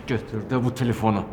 Götür de bu telefonu.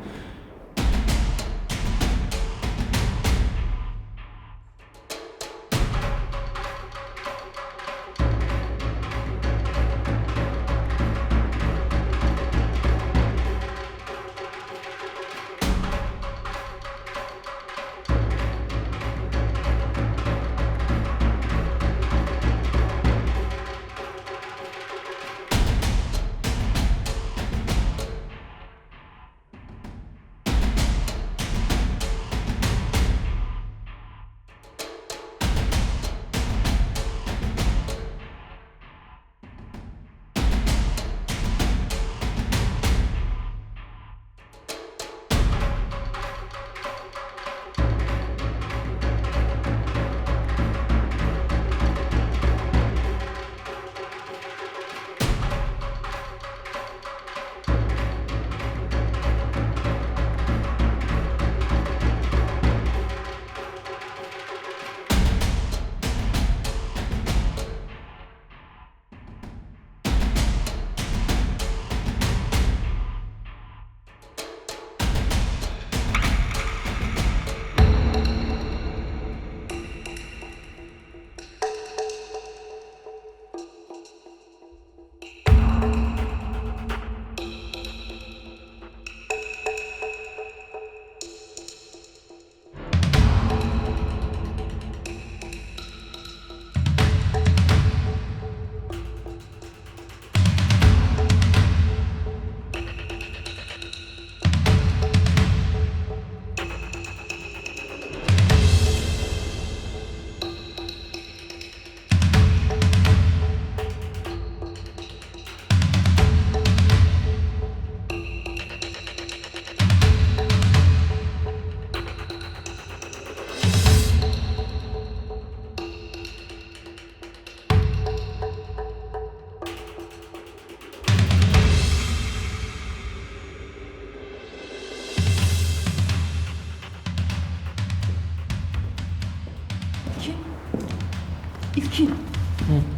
İlkin.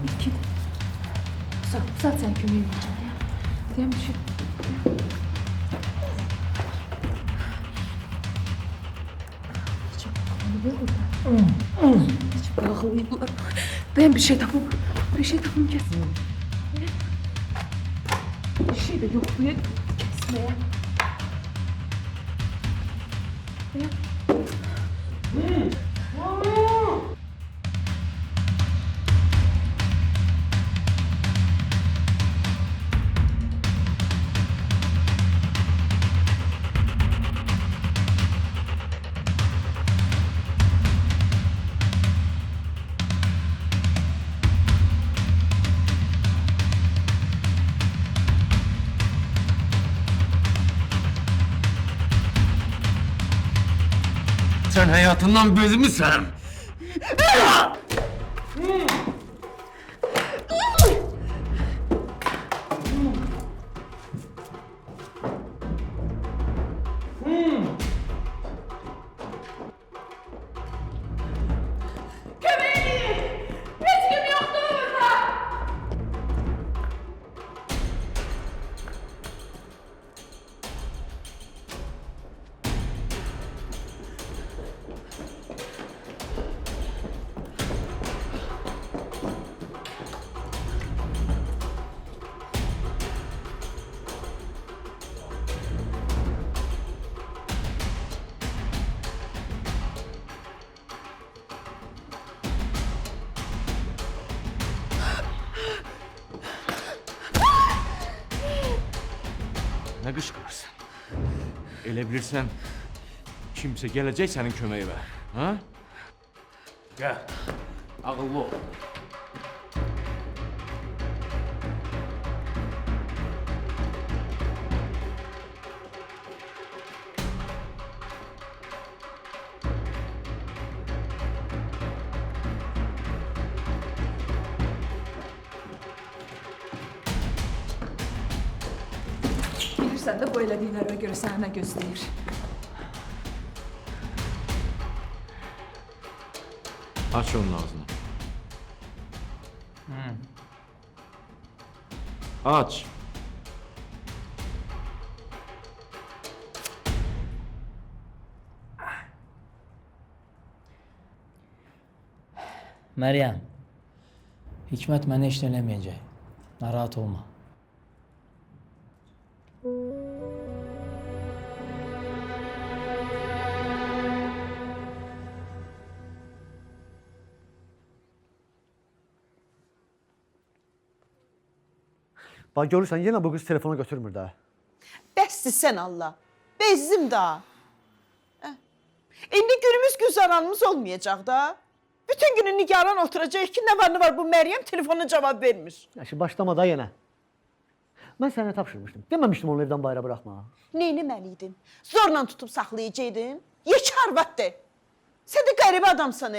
İlkin. Uzat sen kömürün içine ya. Değil mi şu? oluyor burada? Hiç bırakılıyorlar. Ben bir şey tapım. Bir şey tapım kesin. Bir şey de yok buraya kesmeye. Sen hayatından bez mi sen? Ne kışkırırsın? Elə bilirsən, kimsə gələcək sənin köməyinə, ha? Gəl, ağıllı ol. Bilirsən də bu elədiklərə görə sənə nə gözləyir. Aç onun ağzını. Aç. Meryem, Hikmet beni hiç dinlemeyecek. Narahat olma. Bak görürsən, yenə bu qız telefona götürmür də. Bəsdir sən Allah. Bezdim daha. İndi günümüz güzaranımız olmayacaq da. Bütün günü nigaran oturacaq ki, nə var bu Məryəm telefona cavab vermir. Yaşı başlama da yenə. Mən sənə tapşırmışdım. Deməmişdim onu evdən bayra bıraxma. Neyləməliydin? Zorla tutub saxlayacaktın. Yekə arvaddır. Sən də qəribə adamsan.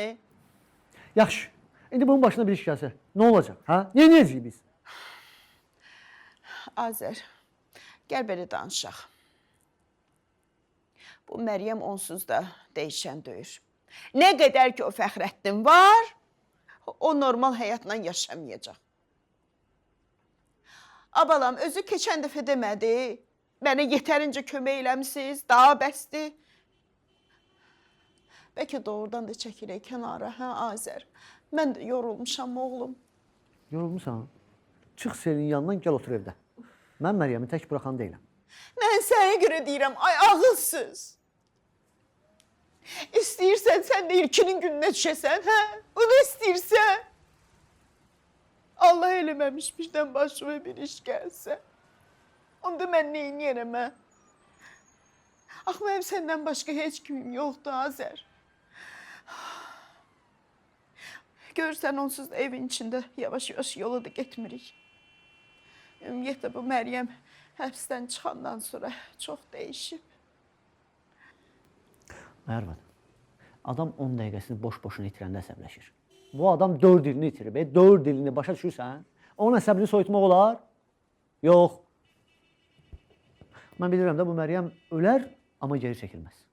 Yaxşı. İndi bunun başına bir iş gəlsə, nə olacaq? Ha? Neyəcəyik biz? Azər, gəl belə danışaq. Bu Məryəm onsuz da dəyişən deyir. Nə qədər ki o Fəxrəddin var, o normal həyatla yaşamayacaq. Abalam, özü keçən dəfə demədi, mənə yetərincə kömək eləmişsiniz, daha bəsdir. Bəlkə doğrudan da çəkilək kənara, hə Azər? Mən də yorulmuşam oğlum. Yorulmusan? Çıx Selin yanından, gəl otur evdə. Mən Məryəmi tək buraxan deyiləm. Mən sənə görə deyirəm, ay ağılsız. İstəyirsən sən də ilkinin gününə düşəsən, hə? Bunu istəyirsən. Allah eləməmiş birdən başıma bir iş gəlsə. Onda mən neyniyərəm, hə? Ax, mənim səndən başqa heç kimim yoxdur, Azər. Görürsən, onsuz da evin içində yavaş-yavaş yola da getmirik. Ümumiyyətlə, bu Məryəm həbsdən çıxandan sonra çox dəyişib. Mərvan, adam 10 dəqiqəsini boş-boşuna itirəndə əsəbləşir. Bu adam 4 ilini itirib, 4 ilini başa düşürsən? Onun əsəbini soyutmaq olar? Yox. Mən bilirəm də bu Məryəm ölər, amma geri çəkilməz.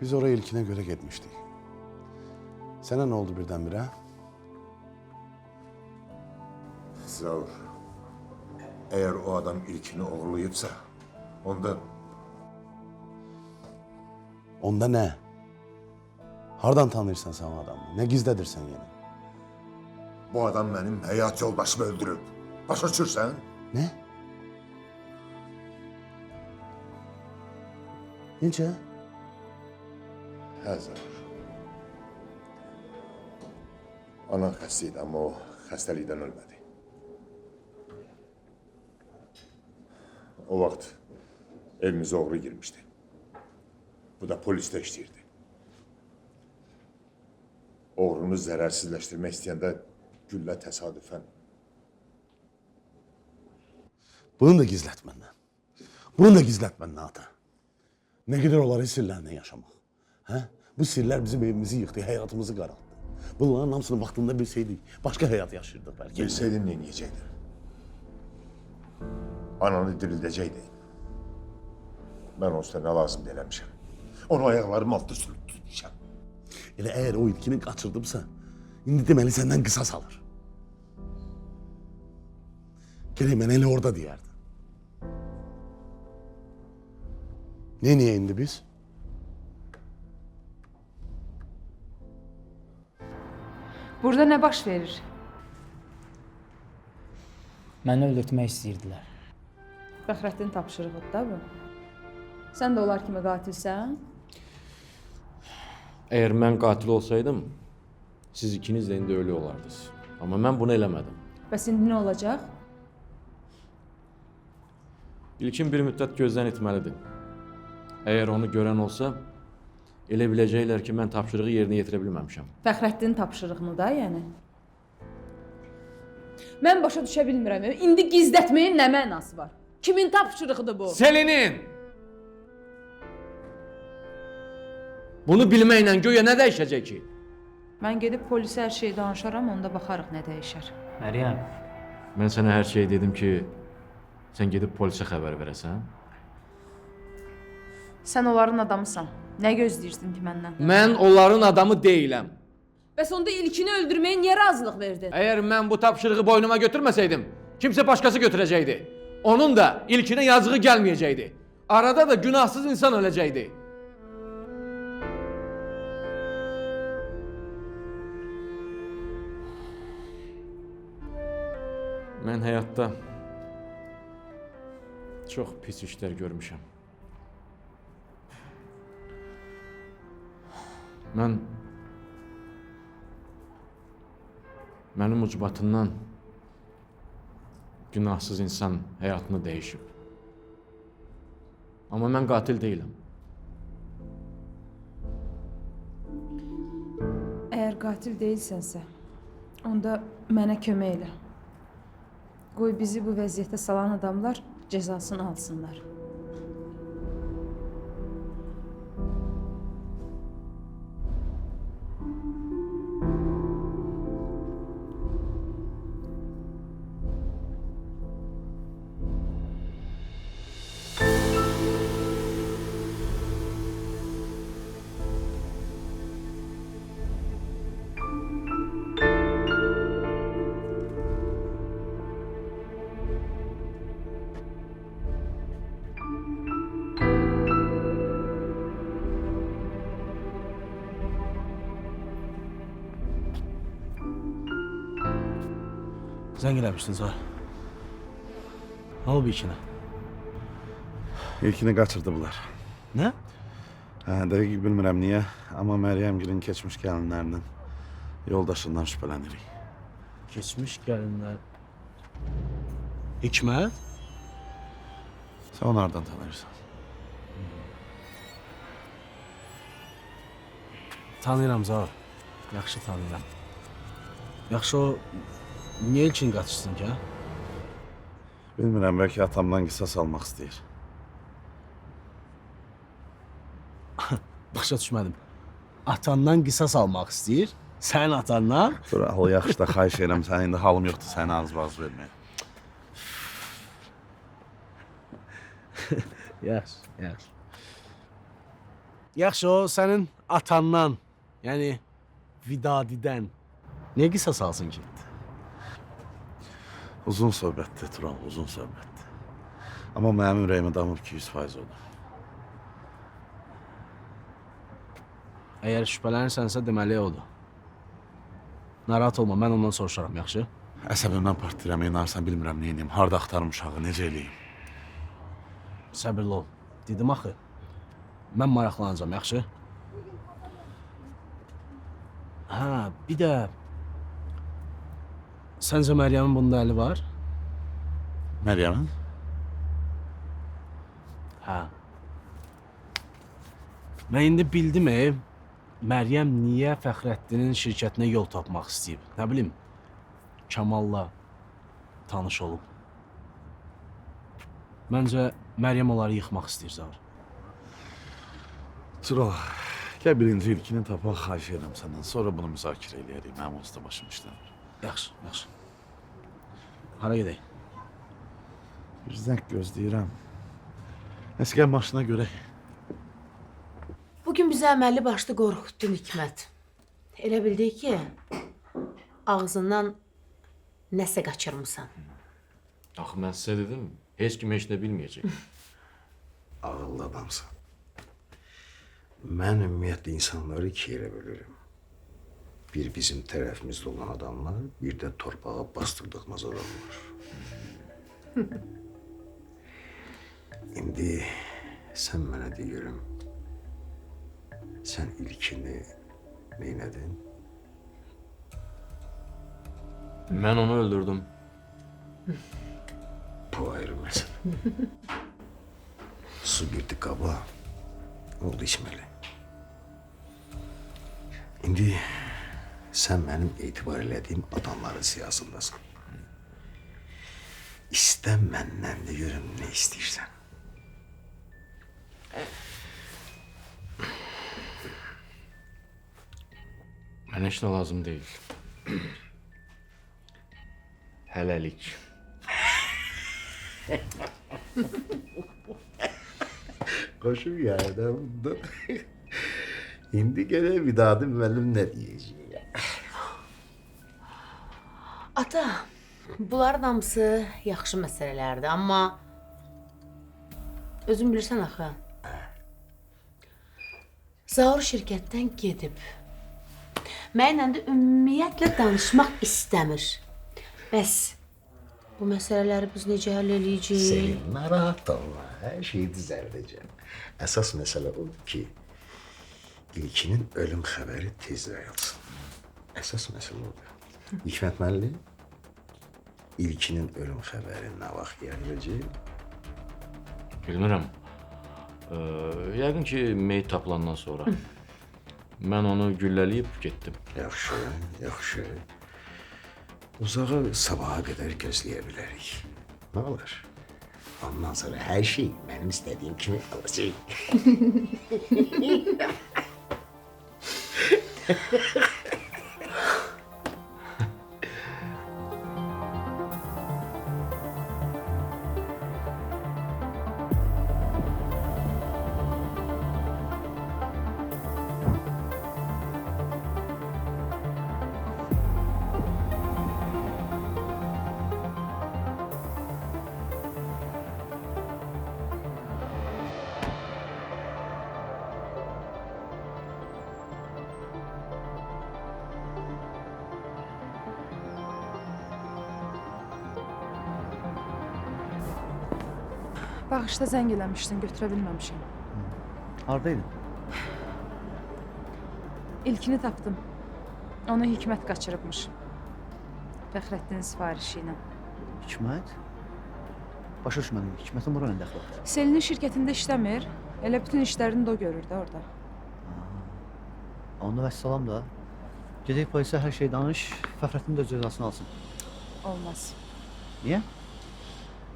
Biz oraya ilkine göre gitmiştik. Sana ne oldu birdenbire? Zaur, eğer o adam ilkini oğurlayıpsa, onda Onda ne? Hardan tanırsan sen o adamı? Ne gizledirsen yine? bu adam benim hayat yoldaşımı öldürüp. Başa düşürsen? Ne? Nece? He Zaur. Anan hastaydı ama o hastalıktan ölmedi. O vakit evimize oğru girmişti. Bu da poliste işleyirdi. Oğrunu zararsızlaştırmak isteyende gülle tesadüfen. Bunu da gizlet benden. Bunu da gizlet benden ata. Ne kadar olar sirlerle yaşamak. He? Bu sirler bizim evimizi yıktı, hayatımızı kararttı. Bunların hamısını vaktinde bilseydik, başka hayat yaşardık belki. Bilseydin ne yiyeceydin? Ananı dirildecektin. Ben o ne lazım demişim. Onu ayaklarım altı sürtmüşüm. Elə eğer o ilkini kaçırdıbsa, indi demeli senden kısas alır. Gerek ben elə orada diyerdi. Niye indi biz? Burada ne baş verir? Məni öldürtmək istəyirdilər. Fəxrəddin tapşırığıdır da bu. Sən də onlar kimi qatilsən? Eğer ben katil olsaydım, siz ikiniz de indi ölü olardınız. Ama ben bunu eləmədim. Bəs indi nə olacaq? İlkin bir müddet gözden itmelidir. Eğer onu gören olsa, elə biləcəklər ki, mən tapşırığı yerinə yetirə bilməmişəm. Fəxrəddin tapşırığını da, yəni. Mən başa düşə bilmirəm. İndi gizlətməyin nə mənası var? Kimin tapşırığıdır bu? Selin'in! Bunu bilməklə göyə nə dəyişəcək ki? Mən gedib polisə hər şeyi danışaram, onda baxarıq nə dəyişər. Məryəm, Mən sənə hər şeyi dedim ki, sən gedib polisə xəbər verəsən. Sən onların adamısan. Nə gözləyirsən ki məndən? Mən onların adamı deyiləm. Bəs onda ilkini öldürməyə niyə razılıq verdin? Eğer mən bu tapşırığı boynuma götürməsəydim, kimsə başqası götürəcəkdi. Onun da ilkinə yazığı gəlməyəcəkdi. Arada da günahsız insan öləcəkdi. Mən həyatda çox pis işlər görmüşəm. Mənim ucbatından günahsız insan həyatını dəyişib. Amma mən qatil deyiləm. Əgər qatil deyilsənsə, onda mənə kömək elə. Qoy bizi bu vəziyyətə salan adamlar cəzasını alsınlar. Zəng eləmişdiniz ha? Ne oldu içine? İlkini kaçırdılar. Ne? Dəqiq bilmirəm niyə, amma Məryəmgilin keçmiş gəlinlərinin yoldaşından şübhələnirik. Geçmiş gelinler. Hikmet? Sən onu hardan tanırsan? Tanıyıram Zaur. Yaxşı tanıyıram. Yaxşı o niye için qaçırsın ki ha? Bilmirəm, bəlkə atamdan qisas almaq istəyir. Başa düşmədim. Atandan qisas almaq istəyir. Sən atandan? Dur, halı yaxşı da xahiş edirəm, sən indi halım yoxdur, səni ağız-bağız verməyə. Yaxşı, yaxşı. Yaxşı o sənin atandan, yəni Vidadidən niyə qisas alsın ki? Uzun söhbətdir Turan, uzun söhbətdir. Amma mənim ürəyimə damır ki 100% odur. Əgər şübhələnirsənsə deməli odur. Narahat olma, mən ondan soruşaram, yaxşı? Əsəbimdən partlayıram, inarsan bilmirəm nə edeyim, harda axtarım uşağı, necə eləyim. Səbirli ol. Dedim axı. Mən maraqlanacağam, yaxşı? Hə, bir də səncə Məryəmin bunda əli var? Məryəmin? Hə. Mən indi bildim, Məryəm niyə Fəxrəddinin şirkətinə yol tapmaq istəyib? Nə bilim, Kamalla tanış olub. Məncə Məryəm onları yıxmaq istəyir Zaur. Turan, gəl birinci ilkini tapaq, xahiş edirəm səndən. Sonra bunu müzakirə eləyərik, mənim onsuz da başım işləmir. Yaxşı, yaxşı. Hara gedək? Bir zəng gözləyirəm. Nəsə gəl maşına görək. Bugün bizi əməlli başlı qorxutdun Hikmət. Elə bildik ki, ağzından nəsə qaçırmısan. Axı mən sizə dedim, heç kim heç nə bilməyəcək. Ağıllı adamsan. Mən ümumiyyətlə insanları ikiyə elə bölürüm. Bir bizim tərəfimizdə olan adamlar, bir də torpağa bastırdığımız adamlar. İndi sən mənə deyirəm, sən ilkini neynədin? Mən onu öldürdüm. Bu ayrı məsələ. Su girdi qaba, oldu içməli. İndi sən mənim etibar elədiyim adamların siyasındasın. İstə məndən də görüm nə istəyirsən. Mənə heç nə lazım deyil. Hələlik. Qoşum yerdə bunda. İndi gələ Vidadı müəllim nə deyəcək? Ata, bunların hamısı yaxşı məsələlərdir, amma özün bilirsən axı. Zaur şirkətdən gedib. Mənlə də ümumiyyətlə danışmaq istəmir. Bəs bu məsələləri biz necə həll eləyəcəyik? Selin, narahat olma. Hər şeyi düzəldəcəm. Əsas məsələ odur ki, İlkinin ölüm xəbəri tez yayılsın. Əsas məsələ odur. Hikmət müəllim, İlkinin ölüm xəbəri nə vaxt yayılacaq? Bilmirəm. Yəqin ki, meyit tapılandan sonra. Mən onu güllələyib getdim. Yaxşı, yaxşı. Uzağı sabaha qədər gözləyə bilərik. Nə olar? Ondan sonra hər şey mənim istədiyim kimi olacaq. Bağışda zəng eləmişdin, götürə bilməmişəm. Hardaydın? İlkini tapdım. Onu Hikmət qaçırıbmış. Fəxrəddinin sifarişi ilə. Hikmət? Başa düşmədim, Hikmətin bura nə dəxli var? Selinin şirkətində işləmir. Elə bütün işlərini də o görür də orada. Onda vəssalam da. Gedək polisə hər şey danış, Fəxrəddin də cəzasını alsın. Olmaz. Niyə?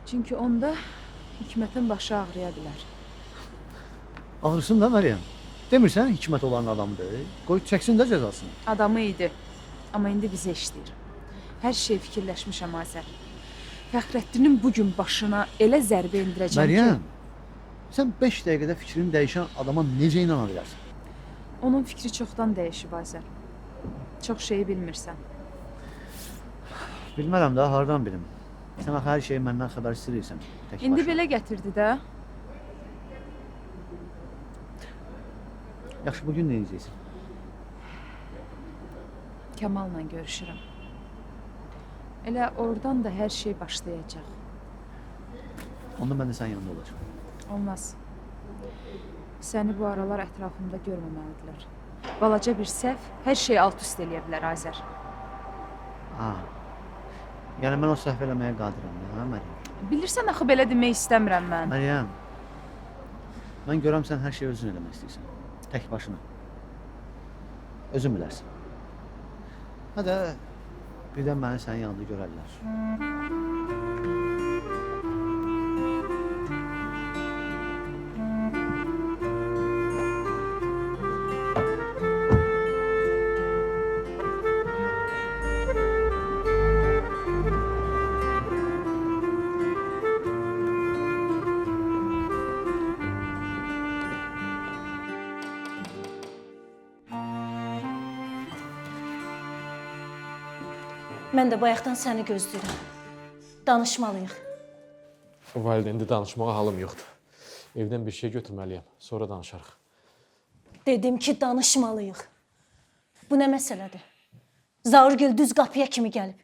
Çünki onda Hikmətin başı ağrıya bilər. Ağrısın da Məryəm. Demirsən Hikmət olan adamdır. Qoy çəksin də cəzasını. Adamı idi. Amma indi bizə işləyir. Hər şey fikirləşmişəm Azər. Fəxrəddinin bugün başına elə zərbə indirəcəm Məryəm, ki... Sən 5 dəqiqədə fikrini dəyişən adama necə inana bilərsən? Onun fikri çoxdan dəyişib Azər. Çox şeyi bilmirsən. Bilmərəm də, hardan bilim? Sən axı hər şeyi məndən xəbər istəyirsən. İndi belə gətirdi də. Yaxşı, bugün nə edəcəksən? Kamal'la görüşürəm. Elə oradan da hər şey başlayacaq. Onda mən də sənin yanında olacağım. Olmaz. Səni bu aralar ətrafımda görməməlidirlər. Balaca bir səhv hər şeyi alt-üst eləyə bilər Azər. Ha. Yəni mən o səhv eləməyə qadirəm, hə Məryəm? Bilirsən axı belə demək istəmirəm mən. Məryəm, mən görəm sən hər şeyi özün eləmək istəyirsən. Tək başına. Özün bilərsən. Hadi, birdən məni sənin yanında görərlər. Mən də bayaqdan səni gözləyirəm. Danışmalıyıq. Valideyndə danışmağa halım yoxdur. Evdən bir şey götürməliyəm, sonra danışarıq. Dedim ki, danışmalıyıq. Bu nə məsələdir? Zaurgil düz qapıya kimi gəlib.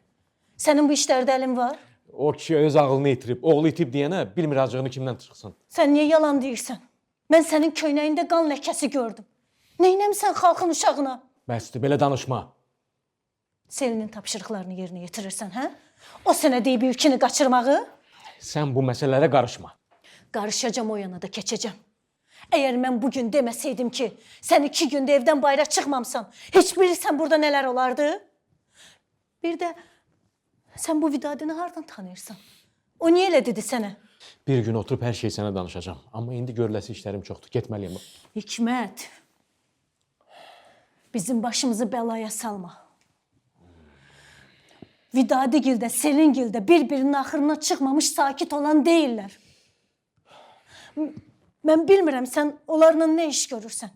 Sənin bu işlərdə əlin var? O kişi öz ağlını itirib, oğlu itib deyənə bilmir acığını kimdən çıxsın. Sən niyə yalan deyirsən? Mən sənin köynəyində qan ləkəsi gördüm. Neynəmsən xalqın uşağına? Bəsdir, belə danışma. Selinin tapşırıqlarını yerinə yetirirsən, hə? O sənə deyib ülkəni qaçırmağı? Sən bu məsələlərə qarışma. Qarışacam, o yana da keçəcəm. Əgər mən bugün deməsəydim ki, sən 2 gündə evdən bayıra çıxmamsan, heç bilirsən burada nələr olardı? Bir də sən bu Vidadini hardan tanıyırsan? O niyə elə dedi sənə? Bir gün oturub hər şeyi sənə danışacağam. Amma indi görüləsi işlərim çoxdur, getməliyəm. Hikmət, bizim başımızı bəlaya salma. Vidadigildə, Selingildə bir-birinin axırına çıxmamış sakit olan deyirlər. Mən bilmirəm sən onlarla nə iş görürsən.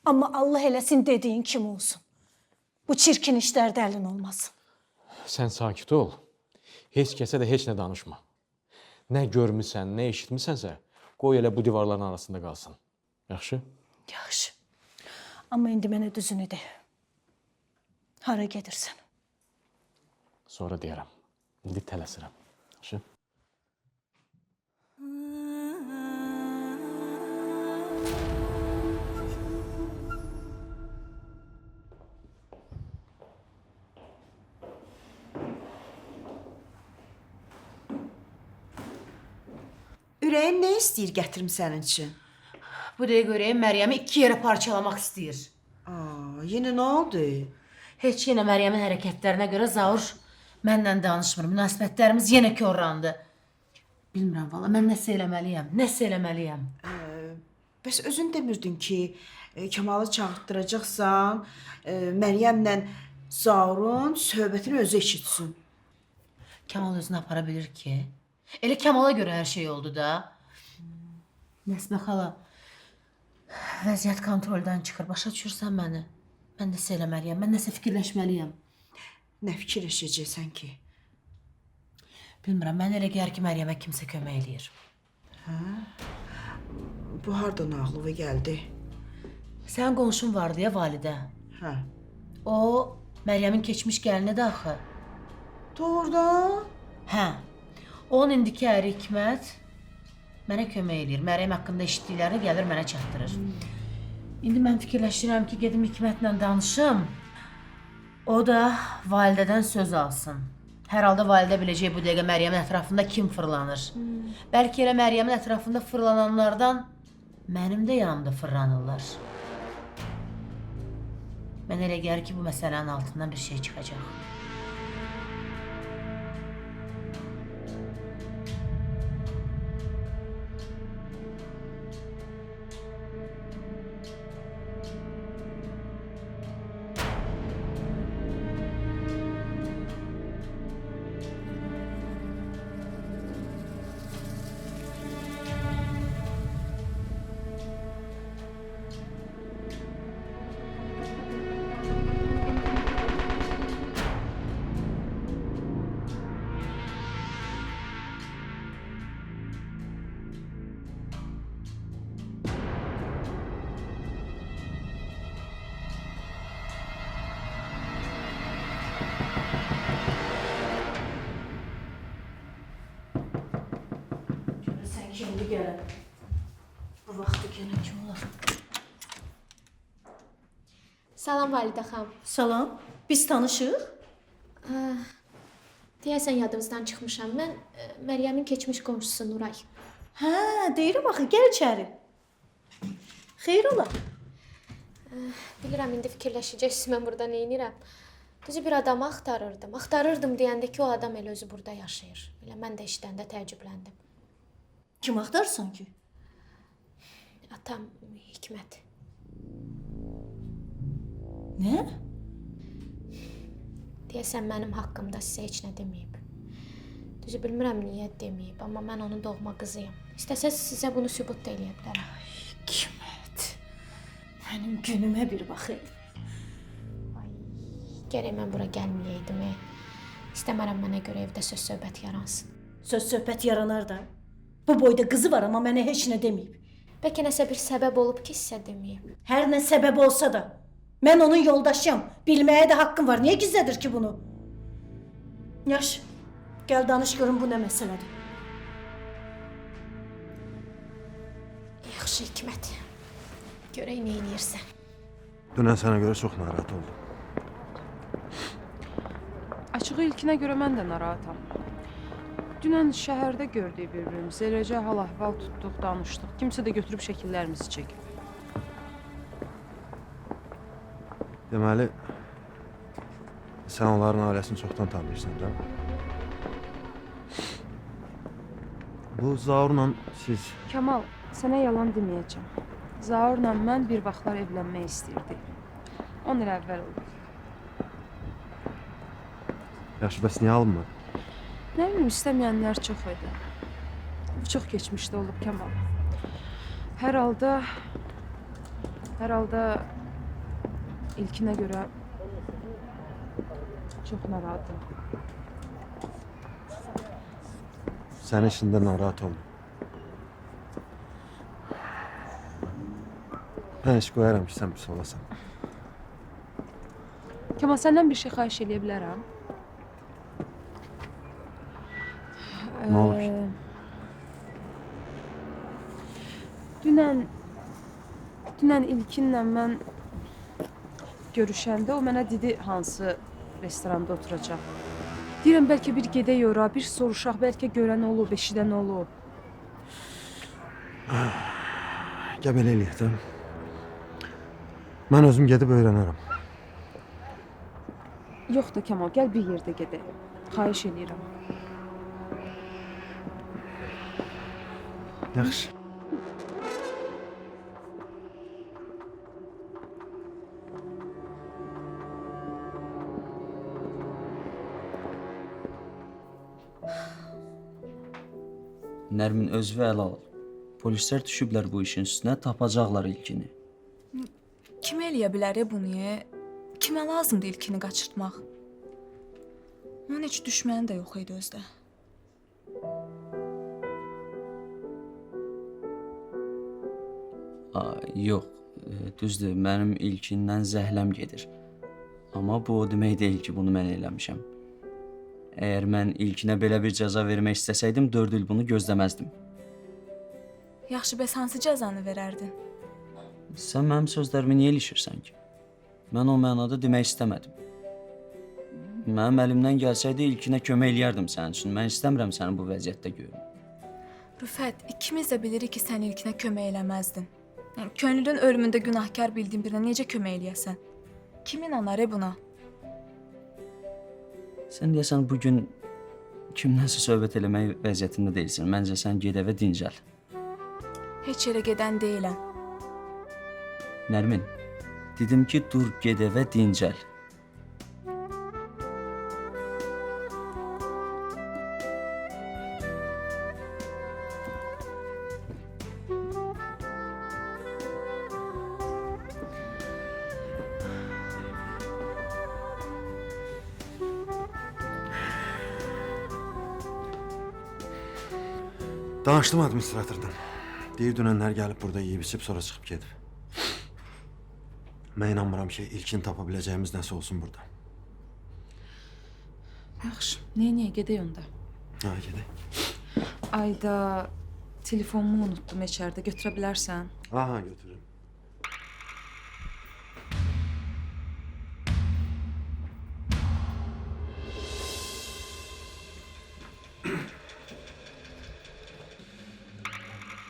Amma Allah eləsin dediyin kimi olsun. Bu çirkin işlərdə əlin olmasın. Sən sakit ol. Heç kəsə də heç nə danışma. Nə görmüsən, nə eşitmisənsə, qoy elə bu divarların arasında qalsın. Yaxşı? Yaxşı. Amma indi mənə düzünü de. Hara gedirsən? Sonra deyərəm. İndi tələsirəm. Yaxşı? Ürəyim nə istəyir gətirim sənin üçün? Bu dəqiqə ürəyim Məryəmi 2 yerə parçalamaq istəyir. Yenə nə oldu? Heç yenə Məryəmin hərəkətlərinə görə Zaur mənlə danışmır. Münasibətlərimiz yenə korlandı. Bilmirəm valla, mən nəsə eləməliyəm. Bəs özün demirdin ki, Kamalı çağırtdıracaqsan, Məryəmlə Zaurun söhbətini özü eşitsin. Kamal özünü apara bilir ki. Elə Kamala görə hər şey oldu da. Nəsmə xala, vəziyyət kontroldan çıxır. Başa düşürsən məni? Mən nəsə eləməliyəm, mən nəsə fikirləşməliyəm. Nə fikirləşəcəksən ki? Bilmirəm, mən elə gəlir ki, Məryəmə kimsə kömək eləyir. Bu hardan ağlıva gəldi? Sənin qonşun vardı ya, Validə. Hə. O, Məryəmin keçmiş gəlini də axı. Doğrudan? Hə. Onun indiki əri Hikmət mənə kömək eləyir. Məryəm haqqında eşitdiklərini gəlir mənə çatdırır. İndi mən fikirləşirəm ki, gedim Hikmətlə danışım. O da validədən söz alsın. Hər halda validə biləcək bu dəqiqə Məryəmin ətrafında kim fırlanır. Bəlkə elə Məryəmin ətrafında fırlananlardan mənim də yanımda fırlanırlar. Mən elə gəlir ki, bu məsələnin altından bir şey çıxacaq. indi gələn. Bu vaxtı gələn kim olar? Salam Validə xanım. Salam, biz tanışıq. Deyəsən yadınızdan çıxmışam. Mən Məryəmin keçmiş qonşusu Nuray. Hə, deyirəm axı, gəl içəri. Xeyr ola. Bilirəm, indi fikirləşəcəksiniz, mən burada neynirəm. Düzü bir adamı axtarırdım. Axtarırdım deyəndə ki, o adam elə özü burada yaşayır. Elə mən də işləndə təəccübləndim. Kim axtarsan ki? Atam Hikmət. Nə? Deyəsən mənim haqqımda sizə heç nə deməyib. Düzü bilmirəm niyə deməyib, amma mən onun doğma qızıyam. İstəsəz sizə bunu sübut da eləyə bilərəm. Hikmət. Mənim günümə bir baxın. Gərək mən bura gəlməyəydim. İstəmərəm mənə görə evdə söz-söhbət yaransın. Söz-söhbət yaranar da. Bu boyda qızı var, amma mənə heç nə deməyib. Bəlkə nəsə bir səbəb olub ki, sizə deməyib. Hər nə səbəb olsa da, mən onun yoldaşıyam. Bilməyə də haqqım var. Niyə gizlədir ki bunu? Yaş, gəl danış görün bu nə məsələdir. Yaxşı Hikmət. Görək nə eləyirsən. Dünən sənə görə çox narahat oldum. Açığı ilkinə görə mən də narahatam. Dünən şəhərdə gördük bir-birimizi. Eləcə hal-əhval tutduq, danışdıq. Kimsə də götürüb şəkillərimizi çəkib. Deməli, sən onların ailəsini çoxdan tanıyırsan, da? Bu Zaurla siz... Kamal, sənə yalan deməyəcəm. Zaurla mən bir vaxtlar evlənmək istəyirdik. 10 il əvvəl oldu. Yaxşı, bəs niyə alınmadı? Nə bilim, istəməyənlər çox idi. Bu çox keçmişdə olub Kamal. Hər halda ilkinə görə çox narahatım. Sənin işində narahat olma. Mən iş qoyaram ki, sən pis olasan. Kamal, səndən bir şey xahiş edə bilərəm? Nə olur? Dünən İlkinlə mən görüşəndə o mənə dedi hansı restoranda oturacaq. Deyirəm, bəlkə bir gedək ora, bir soruşaq, bəlkə görən olub, eşidən olub. Gəl belə eləyək də. Mən özüm gedib öyrənərəm. Yox da Kamal, gəl bir yerdə gedək. Xahiş edirəm. Yaxşı. Nərmin özü əl al. Polislər düşüblər bu işin üstünə, tapacaqlar ilkini. Kim eləyə bilər bunu? Kimə lazımdır ilkini qaçırtmaq? Onun heç düşməni də yox idi özdə. Yox, düzdür, mənim ilkindən zəhləm gedir. Amma bu o demək deyil ki, bunu mən eləmişəm. Əgər mən ilkinə belə bir cəza vermək istəsəydim, 4 il bunu gözləməzdim. Yaxşı, bəs hansı cəzanı verərdin? Sən mənim sözlərimi niyə ilişirsən ki? Mən o mənada demək istəmədim. Mənim əlimdən gəlsəydi, ilkinə kömək eləyərdim sənin üçün. Mən istəmirəm səni bu vəziyyətdə görüm. Rüfət, ikimiz də bilirik ki, sən ilkinə kömək eləməzdin. Könlünün ölümündə günahkar bildiyin birinə necə kömək eləyəsən? Kim inanar buna? Sən deyəsən, bugün kimdənsə söhbət eləmək vəziyyətində deyilsin. Məncə sən ged evə dincəl. Heç yerə gedən deyiləm. Nərmin, dedim ki, dur ged evə dincəl. Danışdım administratordan. Deyir, dünənlər gəlib burada yeyib-içib, sonra çıxıb gedib. Mən inanmıram ki, ilkin tapa biləcəyimiz nəsə olsun burada. Yaxşı, niyə gedək onda? Ha, gedək. Ayda Telefonumu unuttum içeride. Götürə bilərsən? Aha, götürürüm.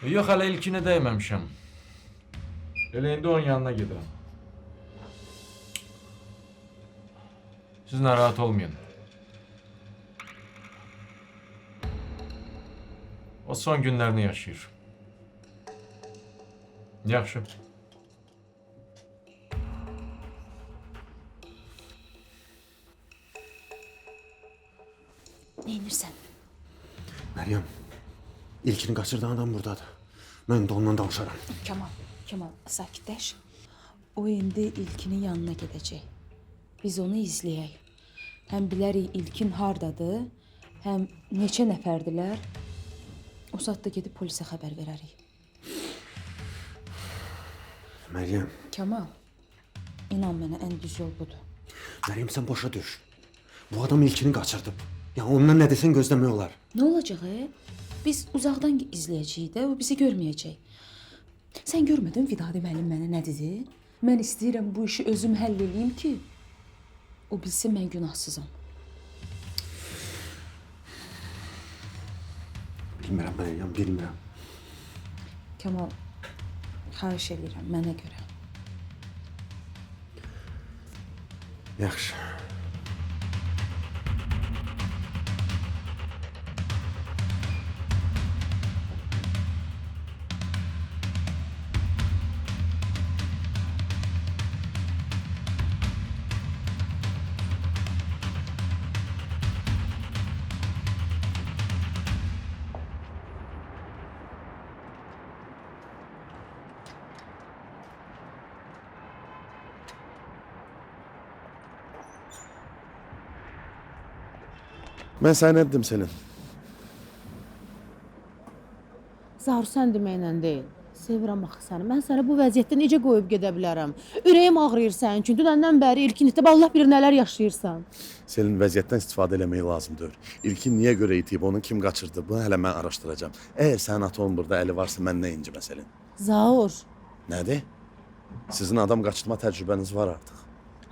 Yox, hələ ilkinə dəyməmişəm. Elə indi onun yanına gedirəm. Siz narahat olmayın. O son günlərini yaşayır. Yaxşı. Neynirsən? Meryem, ilkini kaçırdığı adam buradadır. Ben de ondan danışarım. Kemal, sakitləş. O indi İlkinin yanına gedəcək. Biz onu izləyək. Həm bilərik İlkin hardadır, həm neçə nəfərdilər. O saatda gedib polisə xəbər verərik. Meryem, Kemal, inan mənə ən düz yol budur. Meryem sen boşa düş. Bu adam ilkini kaçırdı. Ya ondan ne desen gözlemeyi olar. Nə olacaq, Biz uzaqdan izləyəcəyik də, o bizi görməyəcək. Sən görmədin Vidadi müəllim mənə nə dedi? Mən istəyirəm bu işi özüm həll edeyim ki, o bilsin mən günahsızam. Bilmirəm Meryem, bilmirəm. Kemal, xahiş edirəm mənə görə. Yaxşı. Ben sana ne dedim senin? Zaur, sən deməklə deyil. Sevirəm axı səni. Mən səni bu vəziyyətdə necə qoyub gedə bilərəm? Ürəyim ağrıyır sənin üçün. Dünəndən bəri ilkin itib Allah bilir nələr yaşayırsan. Senin vəziyyətdən istifadə eləmək lazımdır. İlkin niyə görə itib, onu kim qaçırdı? Bunu hələ mən araşdıracağım. Əgər sənin aton burada əli varsa mən nə incimə Selin? Zaur, Nədir? Sizin adam qaçırma təcrübəniz var artıq.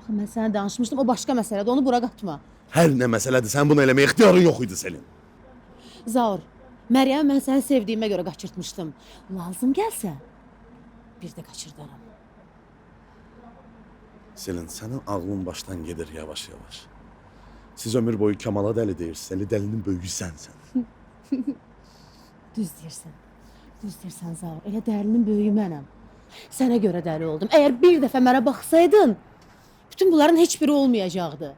axı mən sənə danışmışdım, o başqa məsələdir. Onu bura qatma. Hər nə məsələdir, sən bunu eləməyə ixtiyarın yox idi Selin. Zaur, Məryəm mən səni sevdiyimə görə qaçırtmışdım. Lazım gəlsə, bir də qaçırdaram. Selin, sənin ağlın başdan gedir yavaş-yavaş. Siz ömür boyu Kamala dəli deyirsiniz, elə dəlinin böyüyü sənsən. Düz deyirsən. Düz deyirsən Zaur. Elə dəlinin böyüyü mənəm. Sənə görə dəli oldum. Əgər bir dəfə mənə baxsaydın, bütün bunların heç biri olmayacaqdı.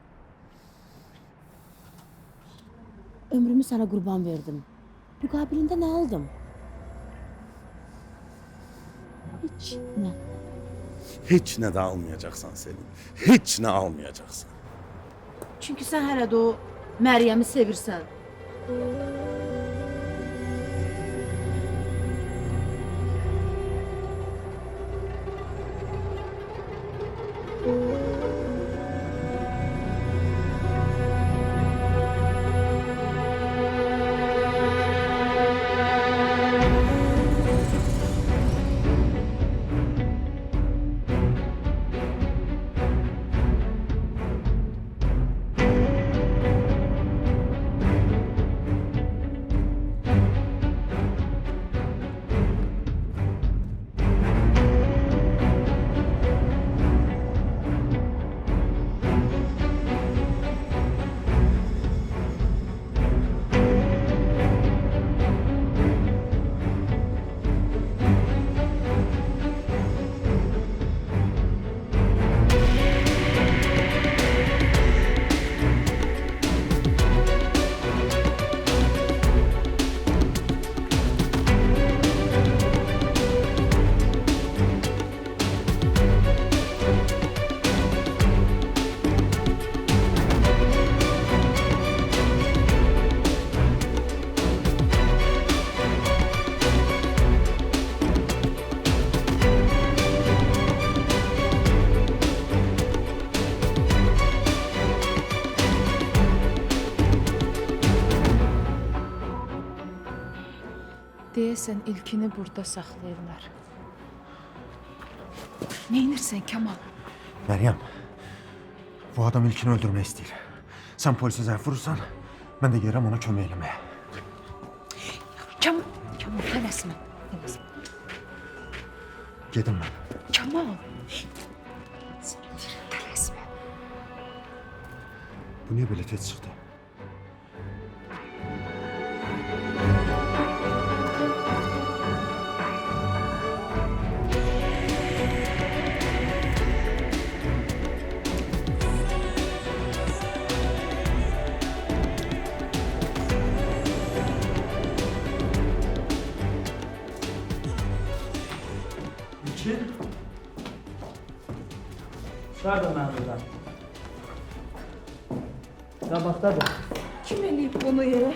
Ömrümü sənə qurban verdim. Müqabilində nə aldım? Heç nə. Heç nə də almayacaqsan Selin. Heç nə almayacaqsan. Çünki sən hələ də o Məryəmi sevirsən. Deyəsən ilkini burada saxlayırlar. Neynirsən Kamal? Məryəm, bu adam ilkini öldürmək istəyir. Sən polisə zərf vurursan, mən də gəlirəm ona kömək eləməyə. Kamal, tələsmə. Gedim mən. Kamal. Tələsmə. Bu niyə belə tez çıxdı? Çıxar da məni buradan. Qabaqdadır. Kim eləyib bunu ya?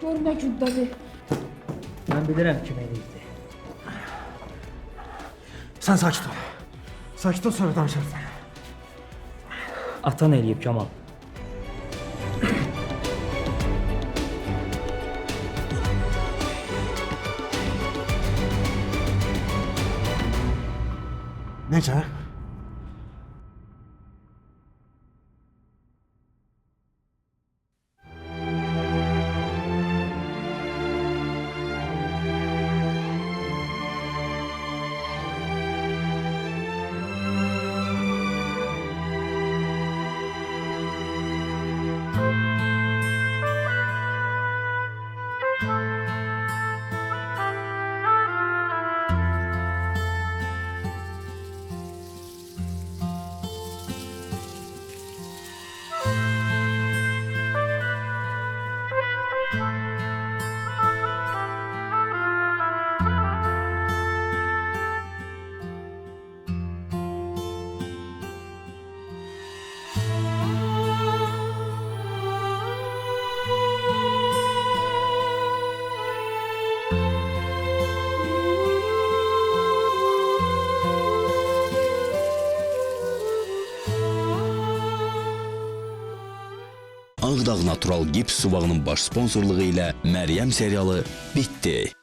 Gör nə gündədir. Mən bilirəm kim eləyibdi. Sən sakit ol. Sakit ol, sonra danışarsan. Atan eləyib Kamal. Necə? Ağdağ Natural Gips suvağının baş sponsorluğu ilə Məryəm serialı bitdi.